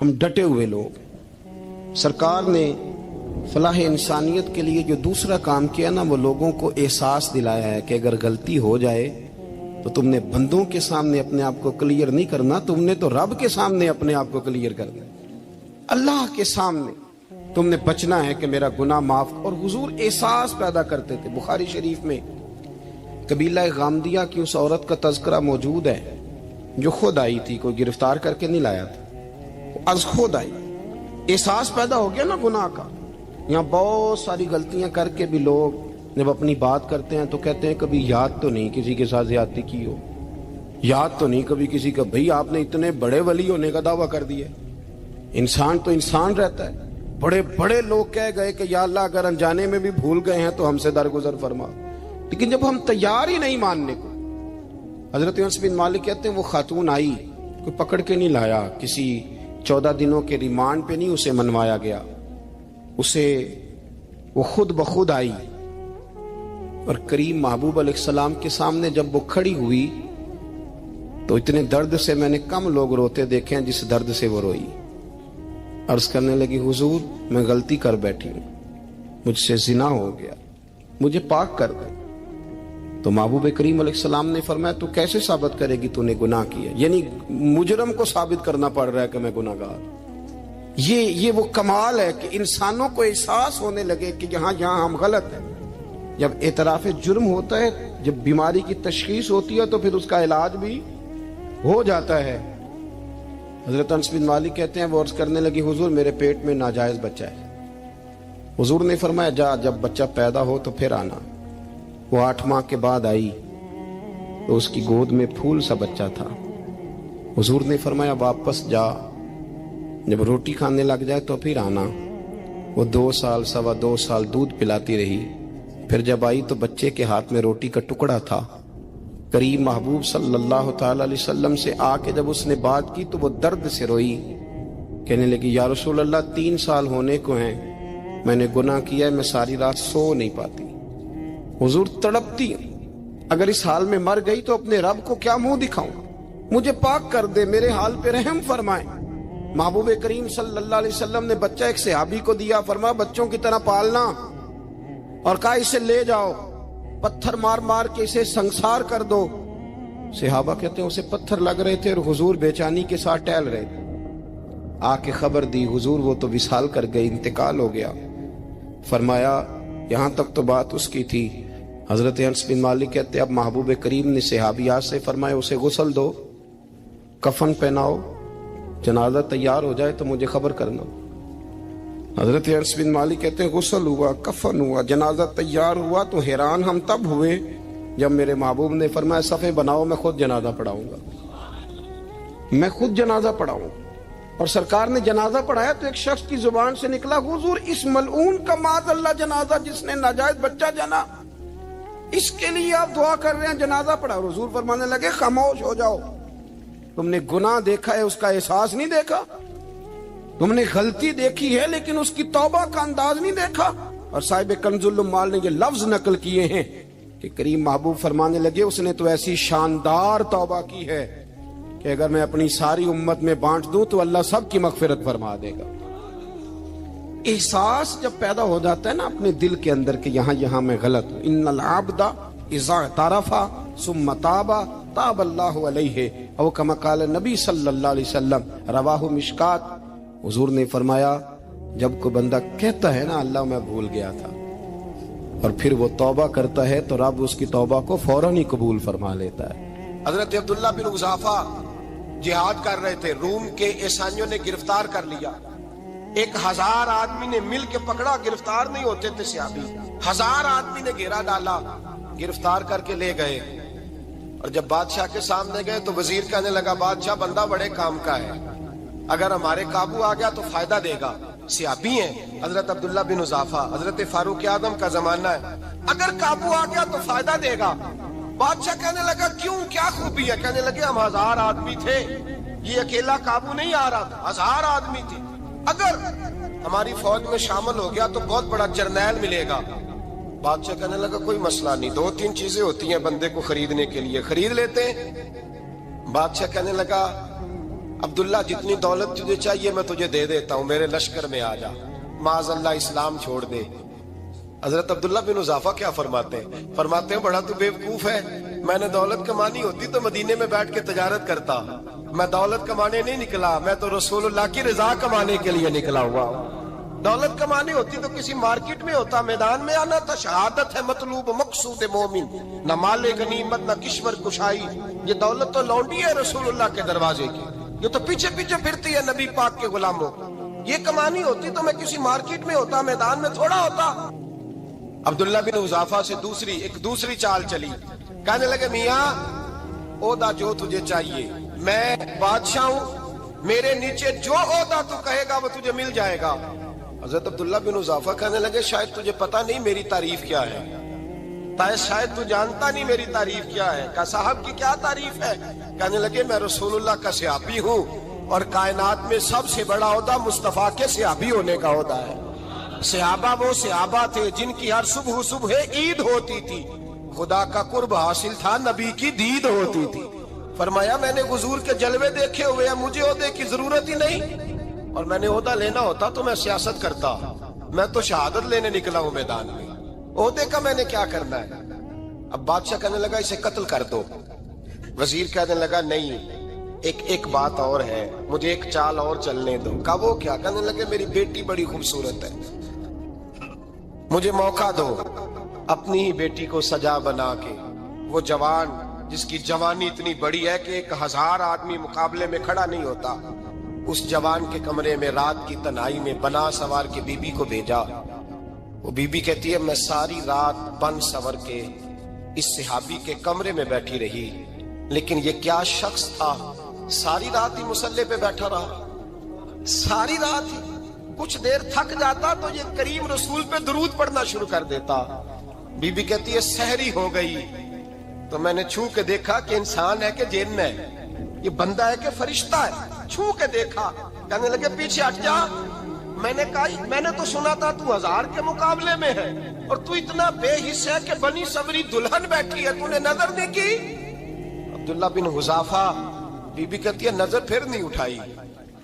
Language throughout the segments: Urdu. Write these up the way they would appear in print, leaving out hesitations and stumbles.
ہم ڈٹے ہوئے لوگ. سرکار نے فلاح انسانیت کے لیے جو دوسرا کام کیا نا، وہ لوگوں کو احساس دلایا ہے کہ اگر غلطی ہو جائے تو تم نے بندوں کے سامنے اپنے آپ کو کلیئر نہیں کرنا، تم نے تو رب کے سامنے اپنے آپ کو کلیئر کرنا، اللہ کے سامنے تم نے بچنا ہے کہ میرا گناہ معاف. اور حضور احساس پیدا کرتے تھے. بخاری شریف میں قبیلہ غامدیہ کی اس عورت کا تذکرہ موجود ہے جو خود آئی تھی، کوئی گرفتار کر کے نہیں لایا تھا، از خود آئی. احساس پیدا ہو گیا نا گناہ کا. یہاں بہت ساری غلطیاں کر کے بھی لوگ جب اپنی بات کرتے ہیں تو کہتے ہیں کبھی یاد تو نہیں کسی کے ساتھ زیادتی کی ہو، یاد تو نہیں کبھی کسی کا. بھئی آپ نے اتنے بڑے ولی ہونے کا دعویٰ کر دیا. انسان تو انسان رہتا ہے. بڑے بڑے لوگ کہہ گئے کہ یا اللہ اگر انجانے میں بھی بھول گئے ہیں تو ہم سے درگزر فرما، لیکن جب ہم تیار ہی نہیں ماننے کو. حضرت انس بن مالک کہتے ہیں وہ خاتون آئی، کوئی پکڑ کے نہیں لایا، کسی 14 دنوں کے ریمانڈ پہ نہیں اسے منوایا گیا، اسے وہ خود بخود آئی. اور کریم محبوب علیہ السلام کے سامنے جب وہ کھڑی ہوئی تو اتنے درد سے میں نے کم لوگ روتے دیکھے ہیں جس درد سے وہ روئی. عرض کرنے لگی حضور میں غلطی کر بیٹھی ہوں، مجھ سے زنا ہو گیا، مجھے پاک کر دے. تو محبوب کریم علیہ السلام نے فرمایا تو کیسے ثابت کرے گی تو نے گناہ کیا؟ یعنی مجرم کو ثابت کرنا پڑ رہا ہے کہ میں گناہ گار. یہ وہ کمال ہے کہ انسانوں کو احساس ہونے لگے کہ یہاں ہم غلط ہیں. جب اعتراف جرم ہوتا ہے، جب بیماری کی تشخیص ہوتی ہے تو پھر اس کا علاج بھی ہو جاتا ہے. حضرت انس بن مالک کہتے ہیں وہ عرض کرنے لگی حضور میرے پیٹ میں ناجائز بچہ ہے. حضور نے فرمایا جا جب بچہ پیدا ہو تو پھر آنا. وہ 8 ماہ کے بعد آئی تو اس کی گود میں پھول سا بچہ تھا. حضور نے فرمایا واپس جا، جب روٹی کھانے لگ جائے تو پھر آنا. وہ 2 سال 2.25 سال دودھ پلاتی رہی. پھر جب آئی تو بچے کے ہاتھ میں روٹی کا ٹکڑا تھا. کریم محبوب صلی اللہ تعالی علیہ وسلم سے آ کے جب اس نے بات کی تو وہ درد سے روئی، کہنے لگی یا رسول اللہ 3 سال ہونے کو ہیں، میں نے گناہ کیا ہے، میں ساری رات سو نہیں پاتی. حضور تڑپتی اگر اس حال میں مر گئی تو اپنے رب کو کیا منہ دکھاؤں، مجھے پاک کر دے، میرے حال پہ رحم فرمائے. محبوب کریم صلی اللہ علیہ وسلم نے بچہ ایک صحابی کو دیا، فرمایا بچوں کی طرح پالنا، اور کہا اسے لے جاؤ، پتھر مار مار کے اسے سنسار کر دو. صحابہ کہتے ہیں اسے پتھر لگ رہے تھے اور حضور بے چینی کے ساتھ ٹہل رہے تھے. آ کے خبر دی حضور وہ تو وصال کر گئے، انتقال ہو گیا. فرمایا یہاں تک تو بات اس کی تھی. حضرت انس بن مالک کہتے اب محبوب کریم نے صحابیات سے فرمایا اسے غسل دو، کفن پہناؤ، جنازہ تیار ہو جائے تو مجھے خبر کرنا. حضرت انس بن مالک کہتے ہیں غسل ہوا، کفن ہوا، جنازہ تیار ہوا تو حیران ہم تب ہوئے جب میرے محبوب نے فرمایا صفے بناؤ، میں خود جنازہ پڑھاؤں گا، میں خود جنازہ پڑھاؤں. اور سرکار نے جنازہ پڑھایا تو ایک شخص کی زبان سے نکلا حضور اس ملعون کا معاذ اللہ جنازہ جس نے ناجائز بچہ جنا، اس کے لیے آپ دعا کر رہے ہیں، جنازہ پڑھا. حضور فرمانے لگے خاموش ہو جاؤ، تم نے گناہ دیکھا ہے اس کا احساس نہیں دیکھا، تم نے غلطی دیکھی ہے لیکن اس کی توبہ کا انداز نہیں دیکھا. اور صاحب کنز العمال نے یہ لفظ نقل کیے ہیں کہ کریم محبوب فرمانے لگے اس نے تو ایسی شاندار توبہ کی ہے کہ اگر میں اپنی ساری امت میں بانٹ دوں تو اللہ سب کی مغفرت فرما دے گا. احساس جب پیدا ہو جاتا ہے نا اپنے دل کے اندر کہ یہاں میں غلط ہوں. ان العبد اذا اعترف ثم تاب تاب اللہ علیہ او کما قال نبی صلی اللہ علیہ وسلم، رواہ مشکات. حضور نے فرمایا جب کوئی بندہ کہتا ہے نا اللہ میں بھول گیا تھا اور پھر وہ توبہ کرتا ہے تو رب اس کی توبہ کو فوراً ہی قبول فرما لیتا ہے. حضرت عبداللہ بن حذافہ جہاد کر رہے تھے، روم کے عیسائیوں نے گرفتار کر لیا. 1000 آدمی نے مل کے پکڑا، گرفتار نہیں ہوتے تھے صحابی، 1000 آدمی نے گھیرا ڈالا، گرفتار کر کے لے گئے. اور جب بادشاہ کے سامنے گئے تو وزیر کہنے لگا بادشاہ بندہ بڑے کام کا ہے، اگر ہمارے قابو آ گیا تو فائدہ دے گا. صحابی ہیں حضرت عبداللہ بن حذافہ، حضرت فاروق اعظم کا زمانہ ہے، اگر قابو آ گیا تو فائدہ دے گا. بادشاہ کہنے لگا کیوں، کیا خوبی ہے؟ کہنے لگے ہم 1000 آدمی تھے، یہ اکیلا قابو نہیں آ رہا تھا، 1000 آدمی تھے، اگر ہماری فوج میں شامل ہو گیا تو بہت بڑا جرنیل ملے گا. بادشاہ کہنے لگا کوئی مسئلہ نہیں، 2-3 چیزیں ہوتی ہیں بندے کو خریدنے کے لیے، خرید لیتے ہیں. بادشاہ کہنے لگا عبداللہ جتنی دولت تجھے چاہیے میں تجھے دے دیتا ہوں، میرے لشکر میں آ جا، معاذ اللہ اسلام چھوڑ دے۔ حضرت عبداللہ بن حذافہ کیا فرماتے ہیں بڑا تو بیوقوف ہے، میں نے دولت کمانی ہوتی تو مدینے میں بیٹھ کے تجارت کرتا، میں دولت کمانے نہیں نکلا، میں تو رسول اللہ کی رضا کمانے کے لیے نکلا ہوا ہوں۔ دولت کمانی ہوتی تو کسی مارکیٹ میں ہوتا، میدان میں آنا تھا، شہادت ہے مطلوب مقصود مومن، نہ مال غنیمت نہ کشور کشائی، یہ دولت تو لونڈی ہے رسول اللہ کے دروازے کی، یہ تو پیچھے پیچھے پھرتی ہے نبی پاک کے غلاموں، یہ کمانی ہوتی تو میں کسی مارکیٹ میں ہوتا، میدان میں تھوڑا ہوتا۔ عبداللہ بن حذافہ سے ایک دوسری چال چلی، کہنے لگے میاں عہدہ جو تجھے چاہیے، میں بادشاہ ہوں، میرے نیچے جو عہدہ تو کہے گا وہ تجھے مل جائے گا۔ حضرت عبداللہ بن حذافہ کہنے لگے شاید تجھے پتہ نہیں میری تعریف کیا ہے، شاید تو جانتا نہیں میری تعریف کیا ہے۔ کہا صاحب کی کیا تعریف ہے؟ کہنے لگے میں رسول اللہ کا صحابی ہوں اور کائنات میں سب سے بڑا عہدہ مصطفیٰ کے صحابی ہونے کا عہدہ ہے۔ صحابہ وہ صحابہ تھے جن کی ہر صبح عید ہوتی تھی، خدا کا قرب حاصل تھا، نبی کی دید ہوتی تھی۔ فرمایا میں نے حضور کے جلوے دیکھے ہوئے ہیں، مجھے عہدے کی ضرورت ہی نہیں، اور میں نے عہدہ لینا ہوتا تو میں سیاست کرتا، میں تو شہادت لینے نکلا ہوں میدان میں، عہدے کا میں نے کیا کرنا ہے۔ اب بادشاہ کہنے لگا اسے قتل کر دو، وزیر کہنے لگا نہیں ایک بات اور ہے، مجھے ایک چال اور چلنے دو۔ کہا وہ کیا؟ کہنے لگے میری بیٹی بڑی خوبصورت ہے، مجھے موقع دو اپنی ہی بیٹی کو سجا بنا کے، وہ جوان جس کی جوانی اتنی بڑی ہے کہ 1000 آدمی مقابلے میں کھڑا نہیں ہوتا، اس جوان کے کمرے میں رات کی تنہائی میں بنا سوار کے بی بی کو بھیجا۔ وہ بی بی کہتی ہے میں ساری رات بن سور کے اس صحابی کے کمرے میں بیٹھی رہی، لیکن یہ کیا شخص تھا، ساری رات ہی مسلح پہ بیٹھا رہا، ساری رات ہی، کچھ دیر تھک جاتا تو یہ کریم رسول پہ درود پڑھنا شروع کر دیتا۔ بی بی کہتی ہے سحری ہو گئی تو میں نے چھو کے دیکھا کہ انسان ہے کہ جن ہے، یہ بندہ ہے کہ فرشتہ ہے، چھو کے دیکھا۔ کہنے لگے پیچھے ہٹ جا، میں نے کہا میں نے تو سنا تھا تو 1000 کے مقابلے میں ہے اور تو اتنا بے حس ہے کہ بنی سوری دلہن بیٹھی ہے، تو نے نظر نہیں کی؟ عبداللہ بن حذافہ، بی بی کہتی ہے نظر پھر نہیں اٹھائی،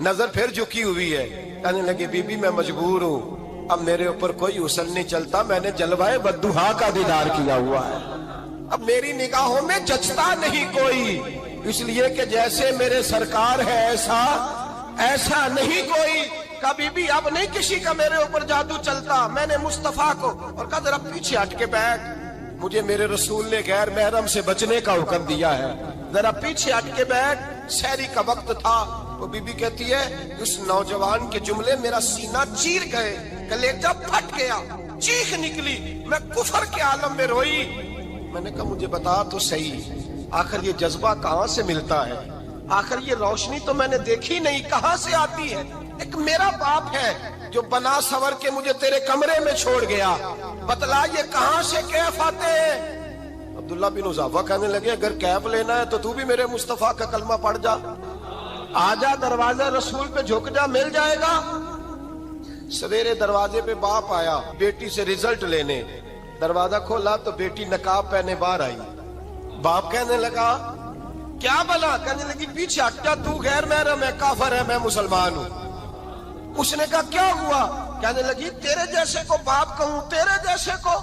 نظر پھر جھکی ہوئی ہے۔ کہنے لگے بی بی میں مجبور ہوں، اب میرے اوپر کوئی حسن نہیں چلتا، میں نے جلوہ بدوحا کا دیدار کیا ہوا ہے، اب میری نگاہوں میں جچتا نہیں کوئی، اس لیے کہ جیسے میرے سرکار ہے ایسا نہیں کوئی۔ کبھی بھی اب نہیں کسی کا میرے اوپر جادو چلتا، میں نے مصطفیٰ کو، اور کہا ذرا پیچھے ہٹ کے بیٹھ، مجھے میرے رسول نے غیر محرم سے بچنے کا حکم دیا ہے، ذرا پیچھے ہٹ کے بیٹھ۔ سحری کا وقت تھا، وہ بی بی کہتی ہے اس نوجوان کے جملے میرا سینہ چیر گئے، کلیجہ پھٹ گیا، چیخ نکلی، میں کفر کے عالم میں روئی۔ میں نے کہا مجھے بتا تو صحیح، آخر یہ جذبہ کہاں سے ملتا ہے، آخر یہ روشنی تو میں نے دیکھی نہیں، کہاں سے آتی ہے؟ ایک میرا باپ ہے جو بنا سور کے مجھے تیرے کمرے میں چھوڑ گیا، بتلا یہ کہاں سے کیف آتے ہیں؟ عبداللہ بن حذافہ کہنے لگے اگر کیف لینا ہے تو بھی میرے مصطفیٰ کا کلمہ پڑھ جا، آجا دروازے رسول پہ جھک جا، مل جائے گا۔ سویرے دروازے پہ باپ آیا بیٹی سے رزلٹ لینے، دروازہ کھولا تو بیٹی نقاب پہنے باہر آئی، باپ کہنے لگا کیا بلا؟ کہنے لگی پیچھے ہٹ جا، تو غیر محرم ہے، کافر ہے، میں مسلمان ہوں۔ اس نے کہا کیا ہوا؟ کہنے لگی تیرے جیسے کو باپ کہوں، تیرے جیسے کو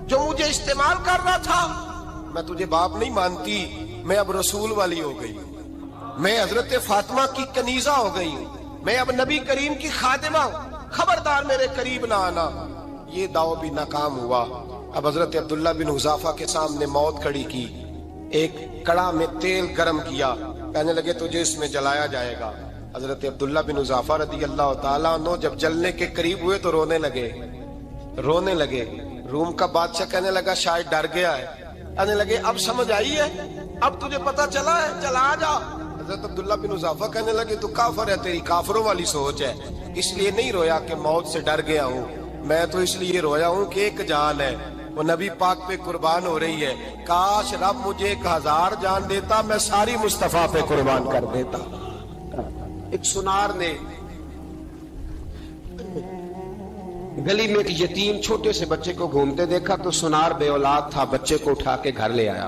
جو مجھے استعمال کر رہا تھا، میں تجھے باپ نہیں مانتی، میں اب رسول والی ہو گئی، میں حضرت فاطمہ کی کنیزہ ہو گئی ہوں، میں اب نبی کریم کی خادمہ ہوں، خبردار میرے قریب نہ آنا۔ یہ داؤ بھی ناکام ہوا۔ اب حضرت عبداللہ بن حذافہ کے سامنے موت کھڑی کی، ایک کڑا میں تیل گرم کیا، کہنے لگے تجھے اس میں جلایا جائے گا۔ حضرت عبداللہ بن حذافہ رضی اللہ تعالیٰ عنہ جب جلنے کے قریب ہوئے تو رونے لگے۔ روم کا بادشاہ کہنے لگا شاید ڈر گیا ہے، کہنے لگے اب سمجھ آئی ہے، اب تجھے پتا چلا ہے، چلا آ جا۔ حضرت عبداللہ بن حذافہ کہنے لگے تو کافر ہے، تیری کافروں والی سوچ ہے، اس لیے نہیں رویا کہ موت سے ڈر گیا ہوں، میں تو اس لیے رویا ہوں کہ ایک جان ہے وہ نبی پاک پہ قربان ہو رہی ہے، کاش رب مجھے 1000 جان دیتا، میں ساری مصطفیٰ پہ قربان کر دیتا۔ ایک سنار نے گلی میں ایک یتیم چھوٹے سے بچے کو گھومتے دیکھا تو سنار بے اولاد تھا، بچے کو اٹھا کے گھر لے آیا،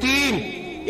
3,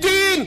3,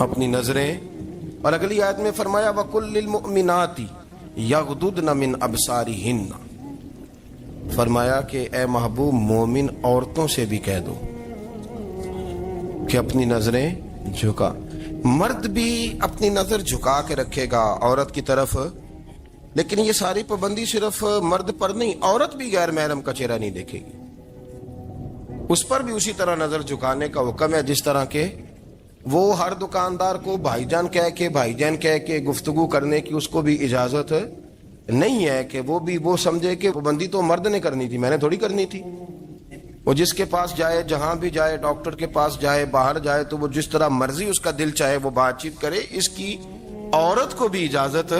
اپنی نظریں. اور اگلی آیت میں فرمایا وَقُلْ لِلْمُؤْمِنَاتِ يَغْضُضْنَ مِنْ أَبْصَارِهِنَّ. فرمایا کہ اے محبوب مومن عورتوں سے بھی کہہ دو کہ اپنی نظریں جھکا. مرد بھی اپنی نظر جھکا کے رکھے گا عورت کی طرف، لیکن یہ ساری پابندی صرف مرد پر نہیں، عورت بھی غیر محرم کا چہرہ نہیں دیکھے گی. اس پر بھی اسی طرح نظر جھکانے کا حکم ہے جس طرح کے وہ ہر دکاندار کو بھائی جان کہہ کے گفتگو کرنے کی اس کو بھی اجازت نہیں ہے کہ وہ بھی وہ سمجھے کہ پابندی تو مرد نے کرنی تھی، میں نے تھوڑی کرنی تھی. وہ جس کے پاس جائے، جہاں بھی جائے، ڈاکٹر کے پاس جائے، باہر جائے، تو وہ جس طرح مرضی اس کا دل چاہے وہ بات چیت کرے. اس کی عورت کو بھی اجازت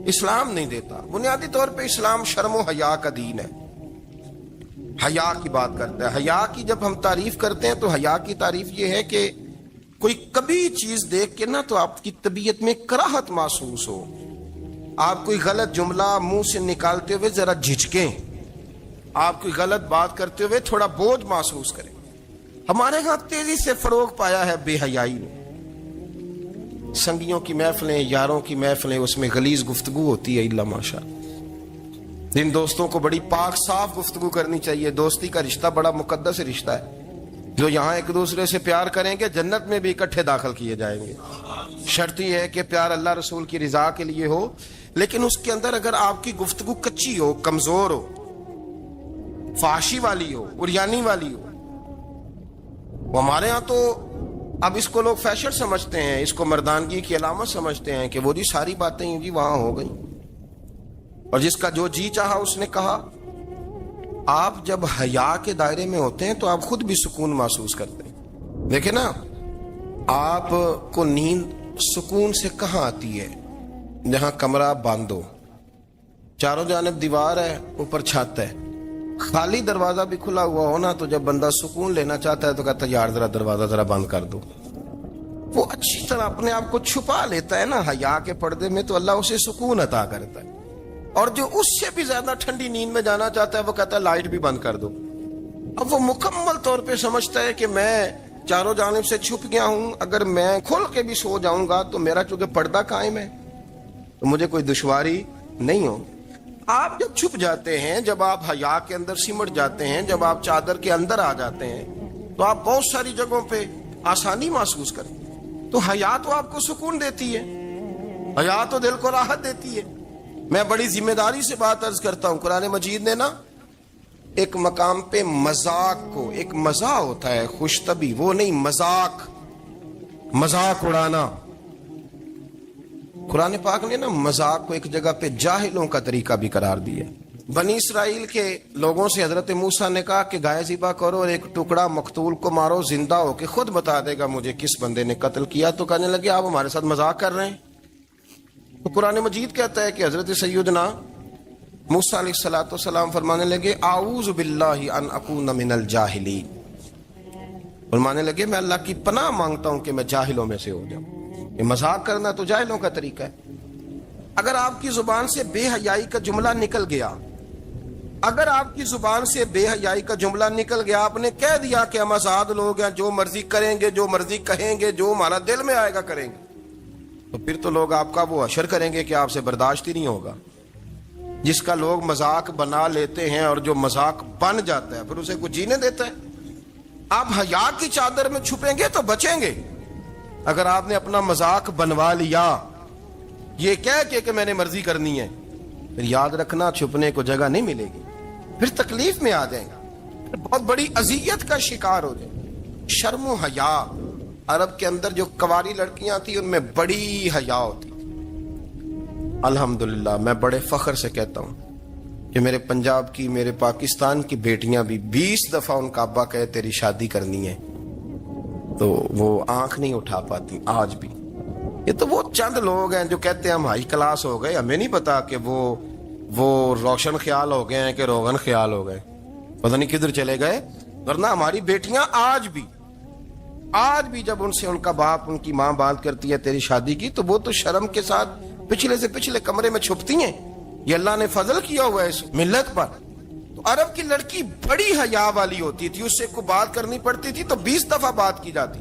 اسلام نہیں دیتا. بنیادی طور پہ اسلام شرم و حیا کا دین ہے. حیا کی بات کرتا ہے. حیا کی جب ہم تعریف کرتے ہیں تو حیا کی تعریف یہ ہے کہ کوئی کبھی چیز دیکھ کے نہ تو آپ کی طبیعت میں کراہت محسوس ہو، آپ کوئی غلط جملہ منہ سے نکالتے ہوئے ذرا جھجکیں، آپ کوئی غلط بات کرتے ہوئے تھوڑا بوجھ محسوس کریں. ہمارے ہاں تیزی سے فروغ پایا ہے بے حیائی میں. سنگیوں کی محفلیں، یاروں کی محفلیں، اس میں غلیظ گفتگو ہوتی ہے. اللہ ماشاء. جن دوستوں کو بڑی پاک صاف گفتگو کرنی چاہیے. دوستی کا رشتہ بڑا مقدس رشتہ ہے. جو یہاں ایک دوسرے سے پیار کریں گے جنت میں بھی اکٹھے داخل کیے جائیں گے. شرط یہ ہے کہ پیار اللہ رسول کی رضا کے لیے ہو، لیکن اس کے اندر اگر آپ کی گفتگو کچی ہو، کمزور ہو، فحاشی والی ہو، عریانی والی ہو. وہ ہمارے ہاں تو اب اس کو لوگ فیشن سمجھتے ہیں، اس کو مردانگی کی علامت سمجھتے ہیں کہ وہ جی ساری باتیں جی وہاں ہو گئی اور جس کا جو جی چاہا اس نے کہا. آپ جب حیا کے دائرے میں ہوتے ہیں تو آپ خود بھی سکون محسوس کرتے ہیں. دیکھیں نا، آپ کو نیند سکون سے کہاں آتی ہے؟ جہاں کمرہ بند ہو، چاروں جانب دیوار ہے، اوپر چھت ہے، خالی دروازہ بھی کھلا ہوا ہونا تو جب بندہ سکون لینا چاہتا ہے تو کہتا ہے یار ذرا دروازہ ذرا بند کر دو. وہ اچھی طرح اپنے آپ کو چھپا لیتا ہے نا حیا کے پردے میں، تو اللہ اسے سکون عطا کرتا ہے. اور جو اس سے بھی زیادہ ٹھنڈی نیند میں جانا چاہتا ہے وہ کہتا ہے لائٹ بھی بند کر دو. اب وہ مکمل طور پہ سمجھتا ہے کہ میں چاروں جانب سے چھپ گیا ہوں، اگر میں کھل کے بھی سو جاؤں گا تو میرا چونکہ پردہ قائم ہے تو مجھے کوئی دشواری نہیں ہو. آپ جب چھپ جاتے ہیں، جب آپ حیا کے اندر سمٹ جاتے ہیں، جب آپ چادر کے اندر آ جاتے ہیں تو آپ بہت ساری جگہوں پہ آسانی محسوس کرتے ہیں. تو حیا تو آپ کو سکون دیتی ہے، حیا تو دل کو راحت دیتی ہے. میں بڑی ذمہ داری سے بات عرض کرتا ہوں. قرآن مجید نے نا ایک مقام پہ مذاق کو، ایک مزاح ہوتا ہے خوش طبی، وہ نہیں مذاق اڑانا. قرآن پاک نے نا مذاق کو ایک جگہ پہ جاہلوں کا طریقہ بھی قرار دیا. بنی اسرائیل کے لوگوں سے حضرت موسیٰ نے کہا کہ گائے ذبح کرو اور ایک ٹکڑا مقتول کو مارو، زندہ ہو کے خود بتا دے گا مجھے کس بندے نے قتل کیا. تو کہنے لگے آپ ہمارے ساتھ مذاق کر رہے ہیں. تو قرآن مجید کہتا ہے کہ حضرت سیدنا موسیٰ علیہ الصلوۃ والسلام فرمانے لگے اعوذ باللہ ان اکون من الجاہلین. فرمانے لگے میں اللہ کی پناہ مانگتا ہوں کہ میں جاہلوں میں سے ہو جاؤں. یہ مذاق کرنا تو جاہلوں کا طریقہ ہے. اگر آپ کی زبان سے بے حیائی کا جملہ نکل گیا، اگر آپ کی زبان سے بے حیائی کا جملہ نکل گیا، آپ نے کہہ دیا کہ ہم آزاد لوگ ہیں، جو مرضی کریں گے، جو مرضی کہیں گے، جو ہمارا دل میں آئے گا کریں گے، تو پھر تو لوگ آپ کا وہ حشر کریں گے کہ آپ سے برداشت ہی نہیں ہوگا. جس کا لوگ مذاق بنا لیتے ہیں اور جو مذاق بن جاتا ہے پھر اسے کوئی جینے دیتا ہے. آپ حیا کی چادر میں چھپیں گے تو بچیں گے. اگر آپ نے اپنا مذاق بنوا لیا یہ کہہ کے کہ میں نے مرضی کرنی ہے، پھر یاد رکھنا چھپنے کو جگہ نہیں ملے گی، پھر تکلیف میں آ جائیں گا، پھر بہت بڑی اذیت کا شکار ہو جائیں. شرم و حیا، عرب کے اندر جو کواری لڑکیاں تھیں ان میں بڑی حیا ہوتی. الحمدللہ میں بڑے فخر سے کہتا ہوں کہ میرے پنجاب کی، میرے پاکستان کی بیٹیاں بھی 20 دفعہ ان کا ابا کہے تیری شادی کرنی ہے تو وہ آنکھ نہیں اٹھا پاتی آج بھی. یہ تو وہ چند لوگ ہیں جو کہتے ہیں ہم ہائی کلاس ہو گئے، ہمیں نہیں پتا کہ وہ روشن خیال ہو گئے ہیں کہ روغن خیال ہو گئے، پتہ نہیں کدھر چلے گئے. ورنہ ہماری بیٹیاں آج بھی جب ان سے ان کا باپ، ان کی ماں بات کرتی ہے تیری شادی کی، تو وہ تو شرم کے ساتھ پچھلے سے پچھلے کمرے میں چھپتی ہیں. یہ اللہ نے فضل کیا ہوا ہے اس ملت پر. تو عرب کی لڑکی بڑی حیا والی ہوتی تھی، اس سے کوئی بات کرنی پڑتی تھی تو 20 دفعہ بات کی جاتی.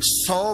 100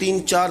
3-4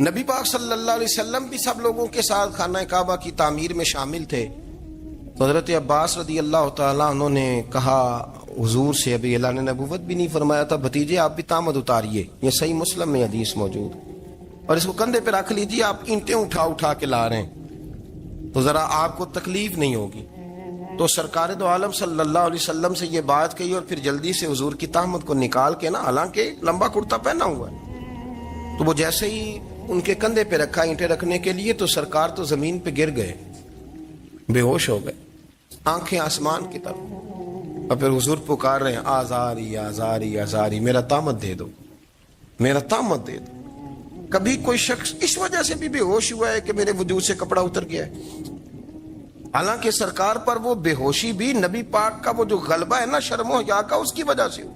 نبی پاک صلی اللہ علیہ وسلم بھی سب لوگوں کے ساتھ خانہ کعبہ کی تعمیر میں شامل تھے. تو حضرت عباس رضی اللہ تعالیٰ عنہ نے کہا حضور سے, ابھی اعلان نبوت بھی نہیں فرمایا تھا, بھتیجے آپ بھی تامد اتاریے, یہ صحیح مسلم میں حدیث موجود, اور اس کو کندھے پہ رکھ لیجیے, آپ اینٹیں اٹھا اٹھا کے لا رہے ہیں تو ذرا آپ کو تکلیف نہیں ہوگی. تو سرکار دو عالم صلی اللہ علیہ وسلم سے یہ بات کہی اور پھر جلدی سے حضور کی تہمت کو نکال کے نا, حالانکہ لمبا کرتا پہنا ہوا ہے, تو وہ جیسے ہی ان کے کندھے پہ رکھا اینٹیں رکھنے کے لیے تو سرکار تو زمین پہ گر گئے, بے ہوش ہو گئے, آنکھیں آسمان کی طرف, اور پھر حضور پکار رہے ہیں آزاری آزاری آزاری, میرا تامت دے دو, میرا تامت دے دو. کبھی کوئی شخص اس وجہ سے بھی بے ہوش ہوا ہے کہ میرے وجود سے کپڑا اتر گیا ہے؟ حالانکہ سرکار پر وہ بے ہوشی بھی نبی پاک کا وہ جو غلبہ ہے نا شرم و حیا کا, اس کی وجہ سے ہو,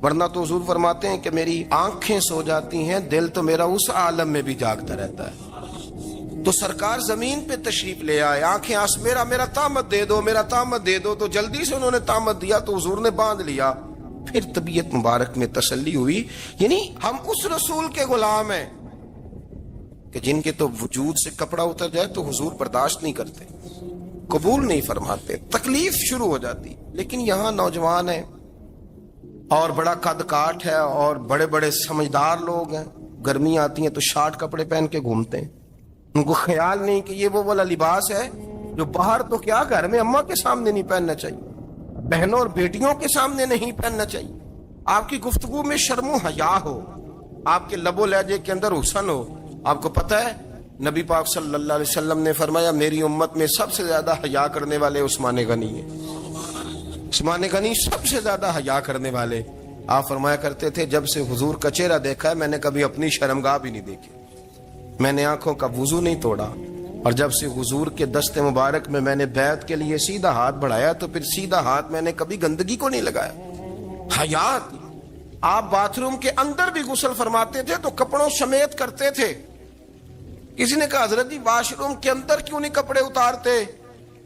ورنہ تو حضور فرماتے ہیں کہ میری آنکھیں سو جاتی ہیں, دل تو میرا اس عالم میں بھی جاگتا رہتا ہے. تو سرکار زمین پہ تشریف لے آئے, آنکھیں میرا تامت دے دو, میرا تامت دے دو. تو جلدی سے انہوں نے تامت دیا تو حضور نے باندھ لیا. پھر طبیعت مبارک میں تسلی ہوئی, یعنی ہم اس رسول کے غلام ہیں کہ جن کے تو وجود سے کپڑا اتر جائے تو حضور برداشت نہیں کرتے, قبول نہیں فرماتے, تکلیف شروع ہو جاتی. لیکن یہاں نوجوان ہیں اور بڑا قد کاٹ ہے اور بڑے بڑے سمجھدار لوگ ہیں, گرمی آتی ہیں تو شارٹ کپڑے پہن کے گھومتے ہیں, ان کو خیال نہیں کہ یہ وہ والا لباس ہے جو باہر تو کیا گھر میں اماں کے سامنے نہیں پہننا چاہیے, بہنوں اور بیٹیوں کے سامنے نہیں پہننا چاہیے. آپ کی گفتگو میں شرم و حیا ہو, آپ کے لب و لہجے کے اندر حسن ہو. آپ کو پتہ ہے نبی پاک صلی اللہ علیہ وسلم نے فرمایا میری امت میں سب سے زیادہ حیا کرنے والے عثمان غنی ہیں. عثمان غنی سب سے زیادہ حیا کرنے والے. آپ فرمایا کرتے تھے جب سے حضور کا چہرہ دیکھا ہے میں نے کبھی اپنی شرمگاہ بھی نہیں دیکھی, میں نے آنکھوں کا وضو نہیں توڑا, اور جب سے حضور کے دست مبارک میں نے بیعت کے لیے سیدھا ہاتھ بڑھایا تو پھر سیدھا ہاتھ میں نے کبھی گندگی کو نہیں لگایا. حیات. آپ باتھ روم کے اندر بھی غسل فرماتے تھے تو کپڑوں سمیت کرتے تھے. کسی نے کہا حضرت جی واش روم کے اندر کیوں نہیں کپڑے اتارتے؟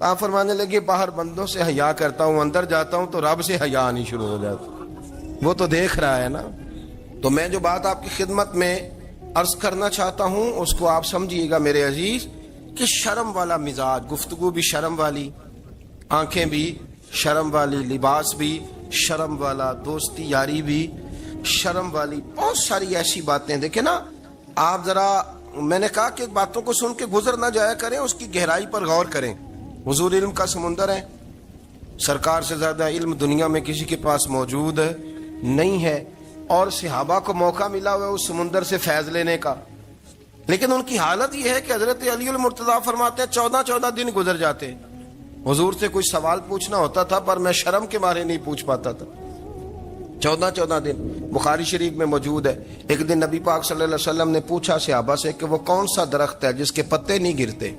آپ فرمانے لگے باہر بندوں سے حیا کرتا ہوں, اندر جاتا ہوں تو رب سے حیا نہیں شروع ہو جاتا, وہ تو دیکھ رہا ہے نا. تو میں جو بات آپ کی خدمت میں عرض کرنا چاہتا ہوں اس کو آپ سمجھیے گا میرے عزیز, کہ شرم والا مزاج, گفتگو بھی شرم والی, آنکھیں بھی شرم والی, لباس بھی شرم والا, دوستی یاری بھی شرم والی, بہت ساری ایسی باتیں. دیکھیں نا آپ ذرا, میں نے کہا کہ باتوں کو سن کے گزر نہ جایا کریں, اس کی گہرائی پر غور کریں. حضور علم کا سمندر ہے, سرکار سے زیادہ علم دنیا میں کسی کے پاس موجود نہیں ہے, اور صحابہ کو موقع ملا ہوا ہے اس سمندر سے فیض لینے کا. لیکن ان کی حالت یہ ہے کہ حضرت علی المرتضیٰ فرماتے ہیں 14 دن گزر جاتے. حضور سے کوئی سوال پوچھنا ہوتا تھا پر میں شرم کے مارے نہیں پوچھ پاتا تھا. 14 دن بخاری شریف میں موجود ہے. ایک دن نبی پاک صلی اللہ علیہ وسلم نے پوچھا صحابہ سے کہ وہ کون سا درخت ہے جس کے پتے نہیں گرتے,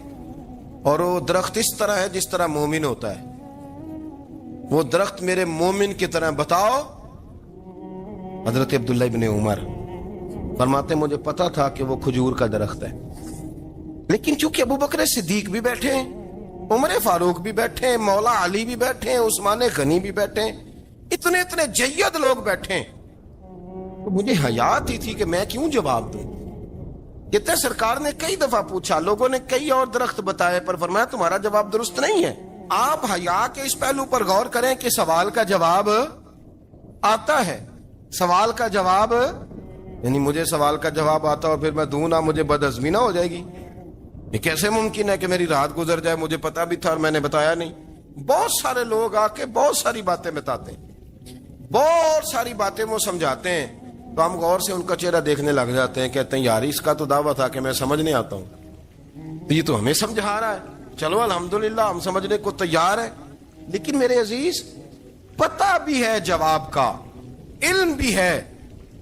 اور وہ درخت اس طرح ہے جس طرح مومن ہوتا ہے, وہ درخت میرے مومن کی طرح بتاؤ. حضرت عبداللہ ابن عمر فرماتے مجھے پتا تھا کہ وہ کھجور کا درخت ہے, لیکن چونکہ ابو بکر صدیق بھی بیٹھے ہیں, عمر فاروق بھی بیٹھے ہیں, مولا علی بھی بیٹھے ہیں, عثمان غنی بھی بیٹھے ہیں, اتنے جید لوگ بیٹھے ہیں, تو مجھے حیا آتی تھی کہ میں کیوں جواب دوں. کہتے ہیں سرکار نے کئی دفعہ پوچھا, لوگوں نے کئی اور درخت بتائے, پر فرمایا تمہارا جواب درست نہیں ہے. آپ حیا کے اس پہلو پر غور کریں کہ سوال کا جواب آتا ہے, سوال کا جواب, یعنی مجھے سوال کا جواب آتا اور پھر میں دوں نہ, مجھے بدعزمی نہ ہو جائے گی. یہ کیسے ممکن ہے کہ میری رات گزر جائے, مجھے پتا بھی تھا اور میں نے بتایا نہیں. بہت سارے لوگ آ کے بہت ساری باتیں بتاتے ہیں, بہت ساری باتیں وہ سمجھاتے ہیں, تو ہم غور سے ان کا چہرہ دیکھنے لگ جاتے ہیں, کہتے ہیں یار اس کا تو دعویٰ تھا کہ میں سمجھنے آتا ہوں, یہ تو ہمیں سمجھا رہا ہے, چلو الحمدللہ ہم سمجھنے کو تیار ہیں. لیکن میرے عزیز پتہ بھی ہے جواب کا, علم بھی ہے,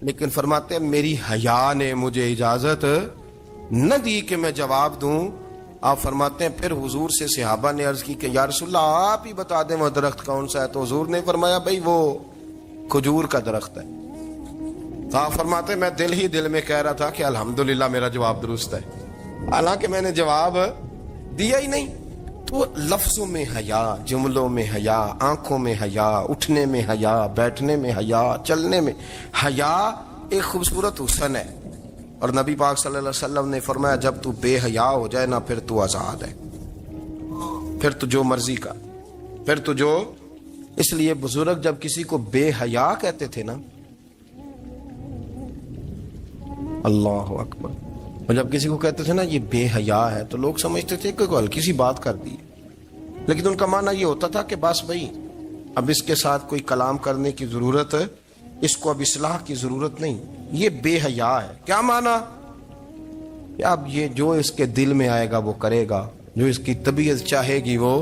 لیکن فرماتے ہیں میری حیا نے مجھے اجازت نہ دی کہ میں جواب دوں. آپ فرماتے ہیں پھر حضور سے صحابہ نے عرض کی کہ یا رسول اللہ آپ ہی بتا دیں وہ درخت کون سا ہے. تو حضور نے فرمایا بھائی وہ کھجور کا درخت ہے. تو آپ فرماتے ہیں میں دل میں کہہ رہا تھا کہ الحمدللہ میرا جواب درست ہے, حالانکہ میں نے جواب دیا ہی نہیں. تو لفظوں میں حیا, جملوں میں حیا, آنکھوں میں حیا, اٹھنے میں حیا, بیٹھنے میں حیا, چلنے میں حیا ایک خوبصورت حسن ہے. اور نبی پاک صلی اللہ علیہ وسلم نے فرمایا جب تو بے حیا ہو جائے نا پھر تو آزاد ہے، پھر تو جو مرضی کا، پھر تو جو. اس لیے بزرگ جب کسی کو بے حیا کہتے تھے نا، اللہ اکبر، اور جب کسی کو کہتے تھے نا یہ بے حیا ہے تو لوگ سمجھتے تھے کہ کوئی ہلکی سی بات کر دی، لیکن ان کا معنی یہ ہوتا تھا کہ بس بھائی اب اس کے ساتھ کوئی کلام کرنے کی ضرورت ہے، اس کو اب اصلاح کی ضرورت نہیں، یہ بے حیا ہے. کیا معنی؟ کہ اب یہ جو اس کے دل میں آئے گا وہ کرے گا، جو اس کی طبیعت چاہے گی وہ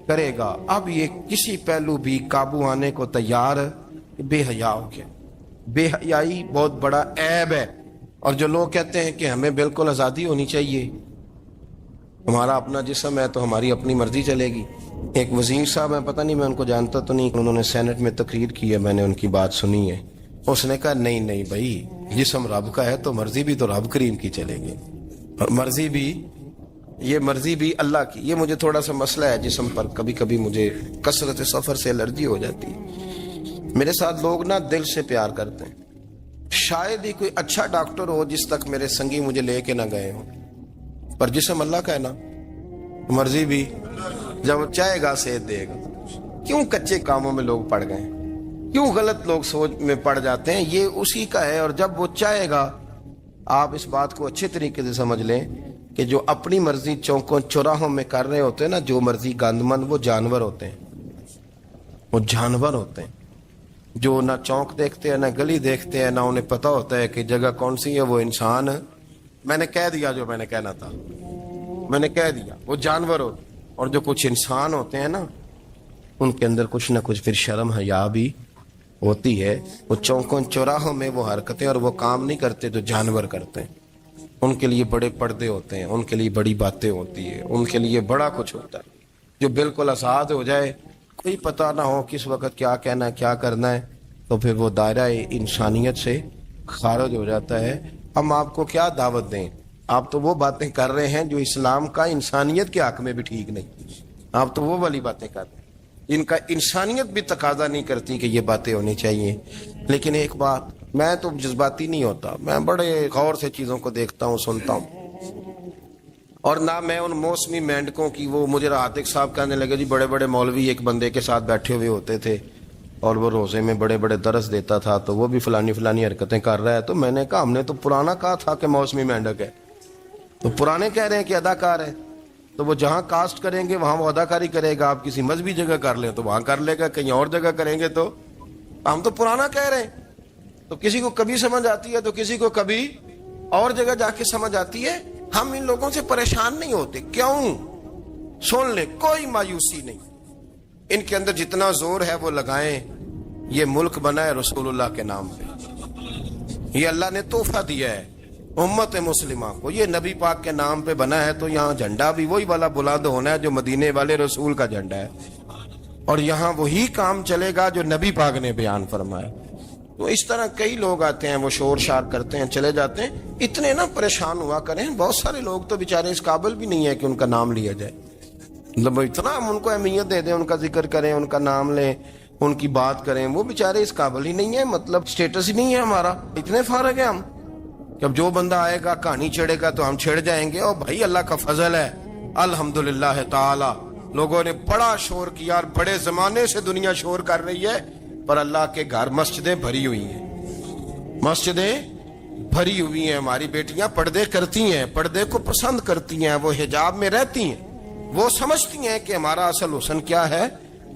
کرے گا، اب یہ کسی پہلو بھی قابو آنے کو تیار بے حیا ہو گیا. بے حیائی بہت بڑا عیب ہے. اور جو لوگ کہتے ہیں کہ ہمیں بالکل آزادی ہونی چاہیے، ہمارا اپنا جسم ہے تو ہماری اپنی مرضی چلے گی. ایک وزیر صاحب ہیں، پتہ نہیں میں ان کو جانتا تو نہیں، انہوں نے سینٹ میں تقریر کی ہے، میں نے ان کی بات سنی ہے. اس نے کہا نہیں نہیں بھائی، جسم رب کا ہے تو مرضی بھی تو رب کریم کی چلے گی، اور مرضی بھی اللہ کی. یہ مجھے تھوڑا سا مسئلہ ہے جسم پر، کبھی کبھی مجھے کثرت سفر سے الرجی ہو جاتی ہے. میرے ساتھ لوگ نا دل سے پیار کرتے ہیں، شاید ہی کوئی اچھا ڈاکٹر ہو جس تک میرے سنگی مجھے لے کے نہ گئے ہوں، پر جسم اللہ کا ہے نا، مرضی بھی جب وہ چاہے گا صحت دے گا. کیوں کچے کاموں میں لوگ پڑ گئے، کیوں غلط لوگ سوچ میں پڑ جاتے ہیں؟ یہ اسی کا ہے. اور جب وہ چاہے گا، آپ اس بات کو اچھے طریقے سے سمجھ لیں کہ جو اپنی مرضی چوکوں چوراہوں میں کر رہے ہوتے ہیں نا، جو مرضی گندمند، وہ جانور ہوتے ہیں، وہ جانور ہوتے ہیں جو نہ چونک دیکھتے ہیں، نہ گلی دیکھتے ہیں، نہ انہیں پتہ ہوتا ہے کہ جگہ کون سی ہے. وہ انسان، میں نے کہہ دیا جو میں نے کہنا تھا، میں نے کہہ دیا، وہ جانور ہوتے ہیں. اور جو کچھ انسان ہوتے ہیں نا، ان کے اندر کچھ نہ کچھ پھر شرم حیا بھی ہوتی ہے. وہ چوکوں چوراہوں میں وہ حرکتیں اور وہ کام نہیں کرتے جو جانور کرتے ہیں. ان کے لیے بڑے پردے ہوتے ہیں، ان کے لیے بڑی باتیں ہوتی ہے، ان کے لیے بڑا کچھ ہوتا ہے. جو بالکل آزاد ہو جائے، کوئی پتہ نہ ہو کس وقت کیا کہنا ہے کیا کرنا ہے، تو پھر وہ دائرہ انسانیت سے خارج ہو جاتا ہے. ہم آپ کو کیا دعوت دیں؟ آپ تو وہ باتیں کر رہے ہیں جو اسلام کا انسانیت کے حق میں بھی ٹھیک نہیں. آپ تو وہ والی باتیں کر رہے ہیں جن کا انسانیت بھی تقاضا نہیں کرتی کہ یہ باتیں ہونی چاہیے. لیکن ایک بات، میں تو جذباتی نہیں ہوتا، میں بڑے غور سے چیزوں کو دیکھتا ہوں، سنتا ہوں. اور نہ میں ان موسمی مینڈکوں کی، وہ مجھے عاتق صاحب کہنے لگے جی بڑے بڑے مولوی ایک بندے کے ساتھ بیٹھے ہوئے ہوتے تھے اور وہ روزے میں بڑے بڑے درس دیتا تھا تو وہ بھی فلانی حرکتیں کر رہا ہے. تو میں نے کہا ہم نے تو پرانا کہا تھا کہ موسمی مینڈک ہے، تو پرانے کہہ رہے ہیں کہ اداکار ہے، تو وہ جہاں کاسٹ کریں گے وہاں وہ اداکاری کرے گا. آپ کسی مذہبی جگہ کر لیں تو وہاں کر لے گا، کہیں اور جگہ کریں گے تو ہم تو پرانا کہہ رہے ہیں. تو کسی کو کبھی سمجھ آتی ہے تو کسی کو کبھی اور جگہ جا کے سمجھ آتی ہے. ہم ان لوگوں سے پریشان نہیں ہوتے. کیوں؟ سن لے، کوئی مایوسی نہیں. ان کے اندر جتنا زور ہے وہ لگائیں. یہ ملک بنا ہے رسول اللہ کے نام پہ، یہ اللہ نے تحفہ دیا ہے امت مسلمہ کو. یہ نبی پاک کے نام پہ بنا ہے تو یہاں جھنڈا بھی وہی والا بلند ہونا ہے جو مدینے والے رسول کا جھنڈا ہے، اور یہاں وہی کام چلے گا جو نبی پاک نے بیان فرمایا. تو اس طرح کئی لوگ آتے ہیں، وہ شور شار کرتے ہیں، چلے جاتے ہیں. اتنے نہ پریشان ہوا کریں. بہت سارے لوگ تو بیچارے اس قابل بھی نہیں ہے کہ ان کا نام لیا جائے. مطلب اتنا ہم ان کو اہمیت دے دیں، ان کا ذکر کریں، ان کا نام لیں، ان کی بات کریں، وہ بیچارے اس قابل ہی نہیں ہے. مطلب سٹیٹس ہی نہیں ہے ہمارا. اتنے فارغ ہیں ہم کہ اب جو بندہ آئے گا کہانی چھیڑے گا تو ہم چھیڑ جائیں گے. اور بھائی اللہ کا فضل ہے الحمدللہ تعالی، لوگوں نے بڑا شور کیا اور بڑے زمانے سے دنیا شور کر رہی ہے، پر اللہ کے گھر مسجدیں بھری ہوئی ہیں، مسجدیں بھری ہوئی ہیں. ہماری بیٹیاں پردے کرتی ہیں، پردے کو پسند کرتی ہیں، وہ حجاب میں رہتی ہیں، وہ سمجھتی ہیں کہ ہمارا اصل حسن کیا ہے.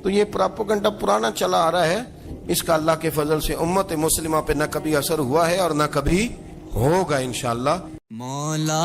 تو یہ پراپوگنڈا پرانا چلا آ رہا ہے. اس کا اللہ کے فضل سے امت مسلمہ پہ نہ کبھی اثر ہوا ہے اور نہ کبھی ہوگا انشاءاللہ. مولا